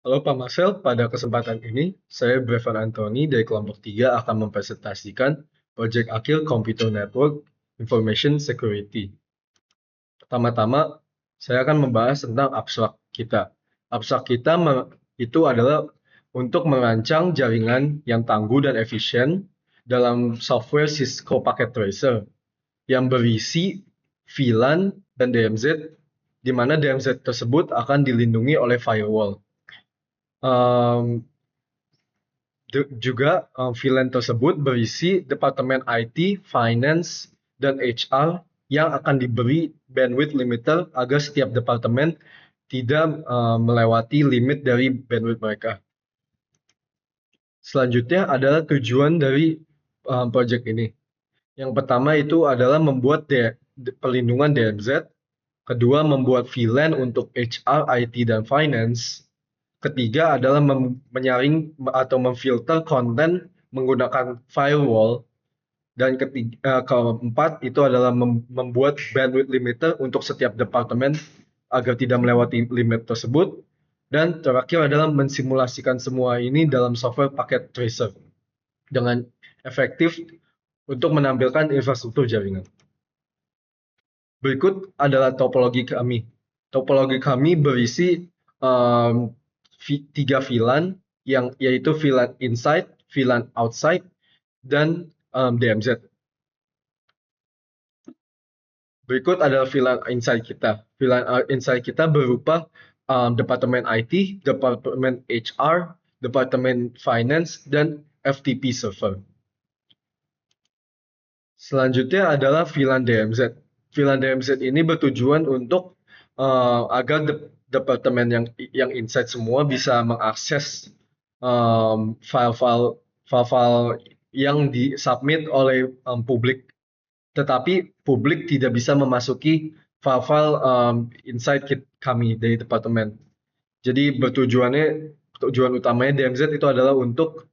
Halo Pak Marcel, pada kesempatan ini saya Brevan Anthony dari kelompok 3 akan mempresentasikan Project Akil Computer Network Information Security. Pertama-tama, saya akan membahas tentang abstrak kita. Abstrak kita itu adalah untuk merancang jaringan yang tangguh dan efisien dalam software Cisco Packet Tracer yang berisi VLAN dan DMZ, di mana DMZ tersebut akan dilindungi oleh firewall. Um, Juga VLAN tersebut berisi Departemen IT, Finance, dan HR yang akan diberi bandwidth limiter agar setiap departemen tidak melewati limit dari bandwidth mereka. Selanjutnya adalah tujuan dari project ini. Yang pertama itu adalah membuat perlindungan DMZ, kedua membuat VLAN untuk HR, IT, dan Finance, ketiga adalah menyaring atau memfilter konten menggunakan firewall, dan keempat itu adalah membuat bandwidth limiter untuk setiap departemen agar tidak melewati limit tersebut. Dan terakhir adalah mensimulasikan semua ini dalam software packet tracer dengan efektif untuk menampilkan infrastruktur jaringan. Berikut adalah topologi kami. Topologi kami berisi um, 3 VLAN, yaitu VLAN inside, VLAN outside, dan DMZ. Berikut adalah VLAN inside kita. VLAN inside kita berupa Departemen IT, Departemen HR, Departemen Finance, dan FTP server. Selanjutnya adalah VLAN DMZ. VLAN DMZ ini bertujuan untuk agar departemen yang inside semua bisa mengakses file-file yang disubmit oleh publik, tetapi publik tidak bisa memasuki file-file inside kami dari departemen. Jadi tujuan utamanya DMZ itu adalah untuk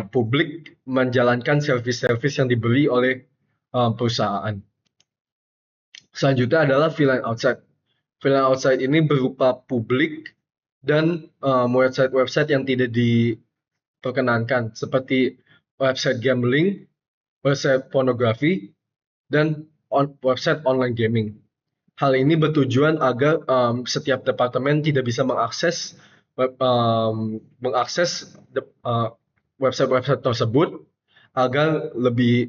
publik menjalankan service-service yang diberi oleh perusahaan. Selanjutnya adalah VLAN outside. VLAN outside ini berupa publik dan website-website yang tidak diperkenankan, seperti website gambling, website pornografi, dan website online gaming. Hal ini bertujuan agar setiap departemen tidak bisa mengakses website-website tersebut agar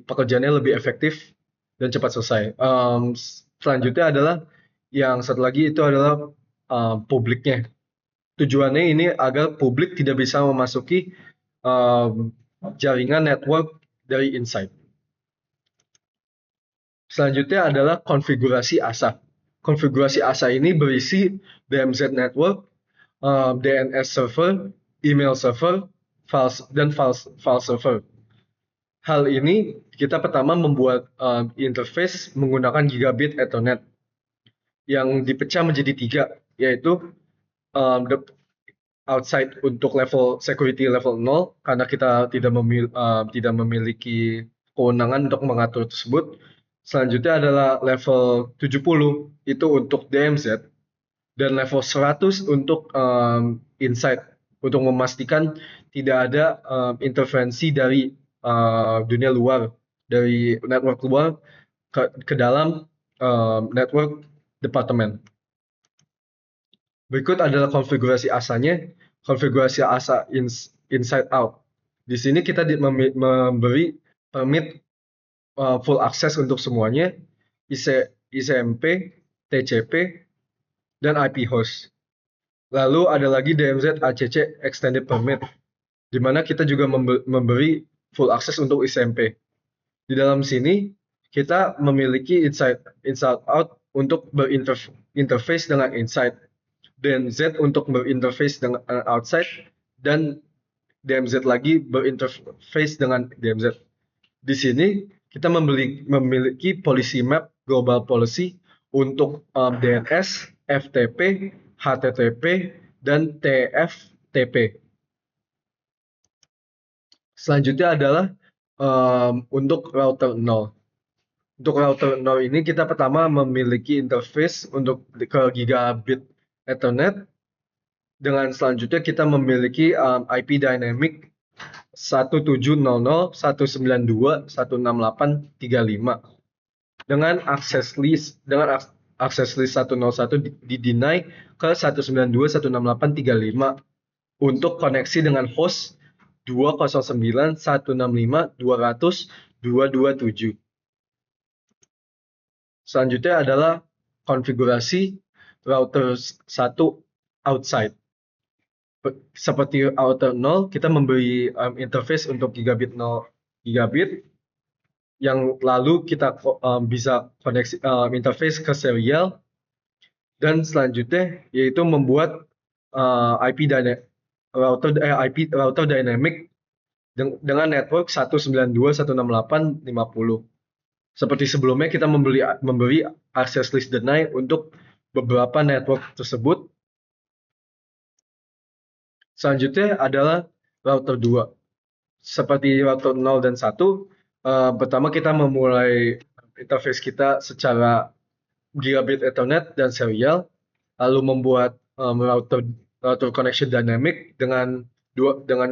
pekerjaannya lebih efektif dan cepat selesai. Selanjutnya adalah yang satu lagi itu adalah publiknya. Tujuannya ini agar publik tidak bisa memasuki jaringan network dari inside. Selanjutnya adalah konfigurasi ASA. Konfigurasi ASA ini berisi DMZ network, DNS server, email server, dan file server. Hal ini kita pertama membuat interface menggunakan gigabit Ethernet yang dipecah menjadi 3, yaitu outside untuk level security level 0 karena kita tidak memiliki kewenangan untuk mengatur tersebut. Selanjutnya adalah level 70 itu untuk DMZ dan level 100 untuk inside untuk memastikan tidak ada intervensi dari dunia luar, dari network luar ke dalam network departemen. Berikut adalah konfigurasi ASA-nya. Konfigurasi ASA inside out. Di sini kita memberi permit full access untuk semuanya, ICMP, TCP, dan IP host. Lalu ada lagi DMZ ACC Extended Permit, di mana kita juga memberi full access untuk ICMP. Di dalam sini kita memiliki inside out untuk berinterface dengan inside, DMZ untuk berinterface dengan outside, dan DMZ lagi berinterface dengan DMZ. Di sini kita memiliki policy map global policy untuk DNS, FTP, HTTP, dan TFTP. Selanjutnya adalah untuk router 0. Untuk router 0 ini kita pertama memiliki interface untuk ke gigabit Ethernet Dengan selanjutnya kita memiliki IP dynamic 17.00.192.168.35 dengan akses list 101 di-deny ke 192.168.35 untuk koneksi dengan host 209.165.200.227. Selanjutnya adalah konfigurasi router 1 outside. Seperti router 0, kita memberi interface untuk gigabit 0 gigabit yang lalu kita bisa koneksi interface ke serial, dan selanjutnya yaitu membuat router dynamic dengan network 192.168.50. Seperti sebelumnya kita memberi access list deny untuk beberapa network tersebut. Selanjutnya adalah router 2. Seperti router 0 dan 1, pertama kita memulai interface kita secara gigabit Ethernet dan serial, lalu membuat router connection dynamic dengan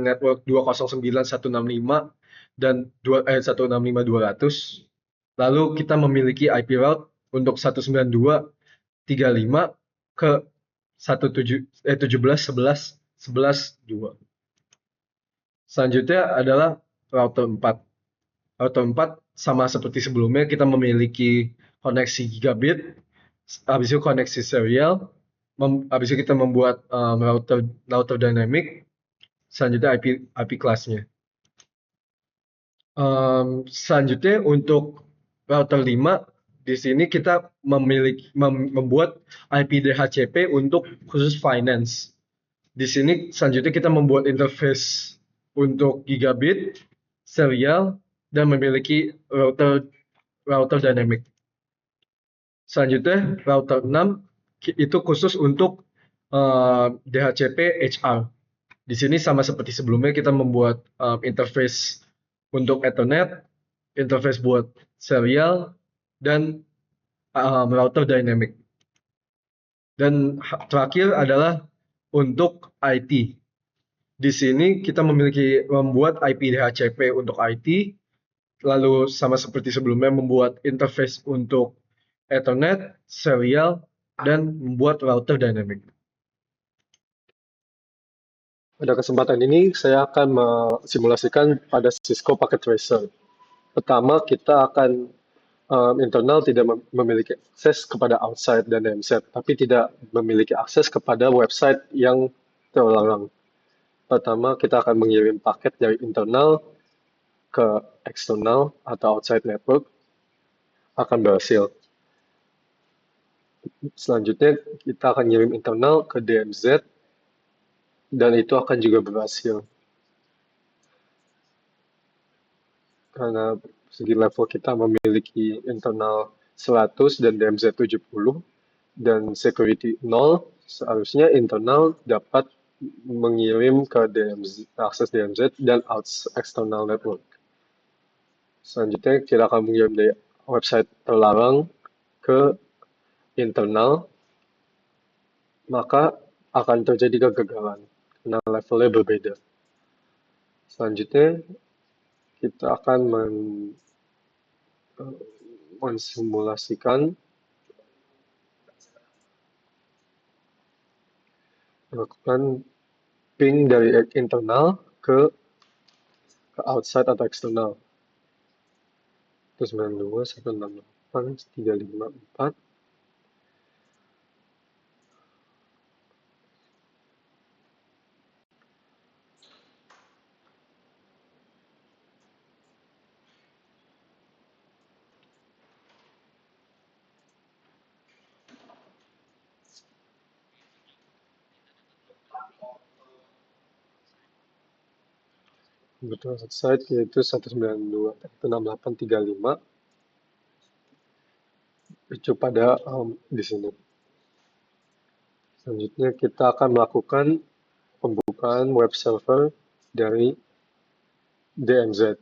network 209.165 dan 165.200. Lalu kita memiliki IP route untuk 192.35 ke 17.11.11.2. Selanjutnya adalah router 4. Router 4 sama seperti sebelumnya, kita memiliki koneksi gigabit, habis itu koneksi serial, habis itu kita membuat router dynamic, selanjutnya IP kelasnya. Selanjutnya untuk router 5, di sini kita membuat IP DHCP untuk khusus finance. Di sini selanjutnya kita membuat interface untuk gigabit, serial, dan memiliki router dynamic. Selanjutnya router 6 itu khusus untuk DHCP HR. Di sini sama seperti sebelumnya kita membuat interface untuk Ethernet, interface buat serial, dan router dynamic. Dan terakhir adalah untuk IT. Di sini kita membuat IP DHCP untuk IT, lalu sama seperti sebelumnya membuat interface untuk Ethernet, serial, dan membuat router dynamic. Pada kesempatan ini, saya akan mensimulasikan pada Cisco Packet Tracer. Pertama, kita akan internal tidak memiliki akses kepada outside dan DMZ, tapi tidak memiliki akses kepada website yang terlarang. Pertama, kita akan mengirim paket dari internal ke eksternal atau outside network, akan berhasil. Selanjutnya, kita akan mengirim internal ke DMZ, dan itu akan juga berhasil. Karena segi level kita memiliki internal 100 dan DMZ 70 dan security 0, seharusnya internal dapat mengirim ke DMZ, akses DMZ dan external network. Selanjutnya kita akan mengirim dari website terlarang ke internal, maka akan terjadi kegagalan karena levelnya berbeda. Selanjutnya kita akan mensimulasikan melakukan ping dari internal ke outside atau eksternal. 92.168.354. Betul, site yaitu 192.168.35. Itu pada di sini. Selanjutnya kita akan melakukan pembukaan web server dari DMZ.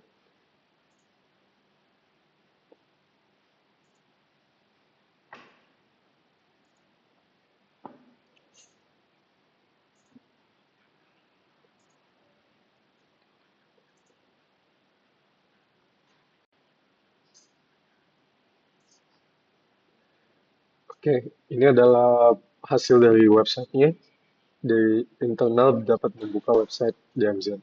Oke, ini adalah hasil dari websitenya. Dari internal dapat membuka website DMZ.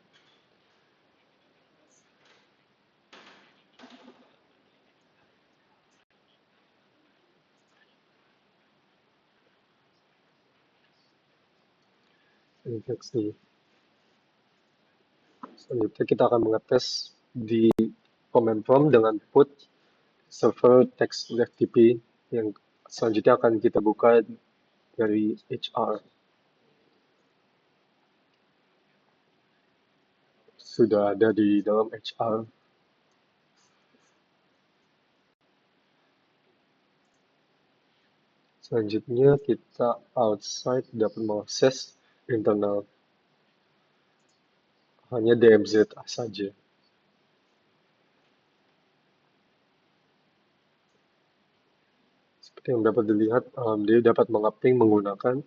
Infeksi. Selanjutnya kita akan mengetes di command prompt dengan put server text FTP yang selanjutnya akan kita buka dari HR. Sudah ada di dalam HR. Selanjutnya kita outside dapat mengakses internal. Hanya DMZ saja. Seperti yang dapat dilihat, dia dapat menguping menggunakan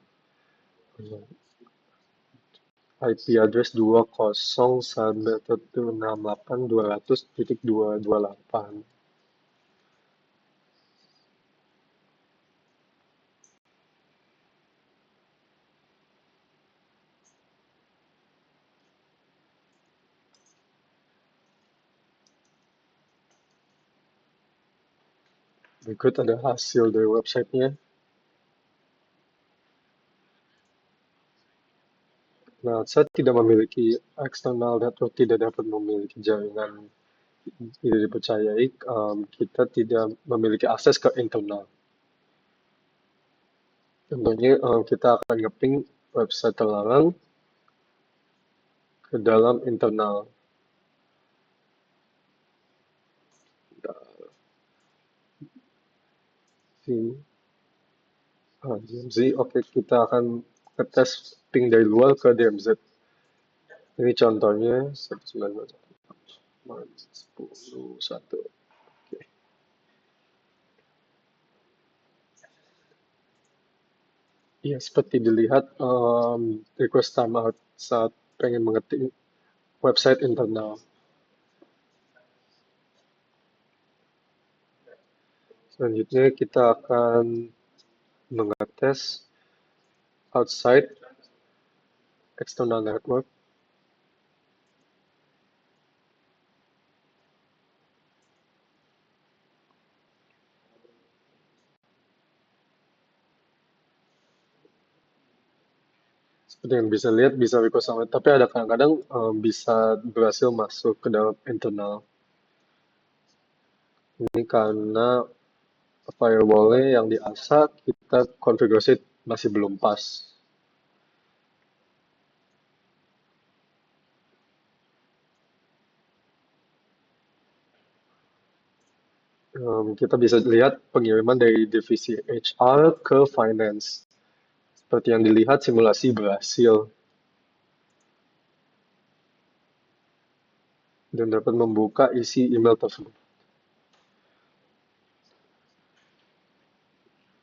IP address 20.168.200.228. Berikut ada hasil dari websitenya. Nah, saya tidak memiliki external network, tidak dapat memiliki jaringan tidak dipercayai, kita tidak memiliki akses ke internal. Contohnya, kita akan nge-ping website terlarang ke dalam internal. DMZ, oke, kita akan ngetes ping dari luar ke DMZ. Ini contohnya 191. Oke. Ya, seperti dilihat, request timeout saat pengen mengetik website internal. Selanjutnya kita akan mengetes outside external network. Seperti yang bisa lihat, bisa request sama, tapi ada kadang-kadang bisa berhasil masuk ke dalam internal. Ini karena firewall-nya yang diasah kita konfigurasi masih belum pas. Kita bisa lihat pengiriman dari divisi HR ke finance. Seperti yang dilihat, simulasi berhasil dan dapat membuka isi email tersebut.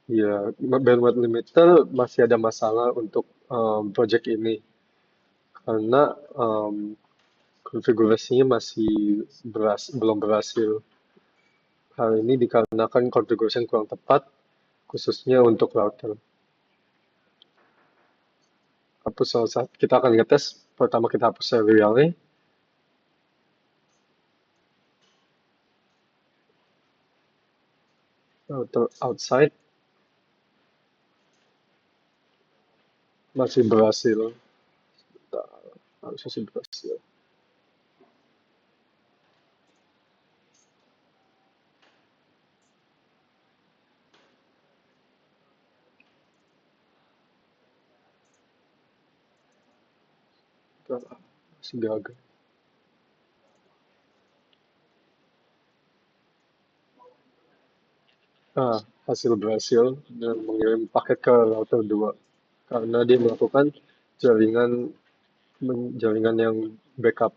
Ya, bandwidth limiter masih ada masalah untuk project ini karena konfigurasinya masih belum berhasil. Hal ini dikarenakan konfigurasi kurang tepat, khususnya untuk router. Kita akan ngetes, pertama kita hapus serialnya. Router outside masih berhasil. Harusnya sih berhasil. Masih gagal. Hasil berhasil dan mengirim paket ke router 2 karena dia melakukan jaringan yang backup.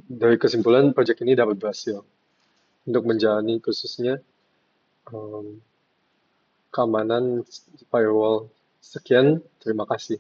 Dari kesimpulan, proyek ini dapat berhasil untuk menjalani khususnya keamanan firewall. Sekian, terima kasih.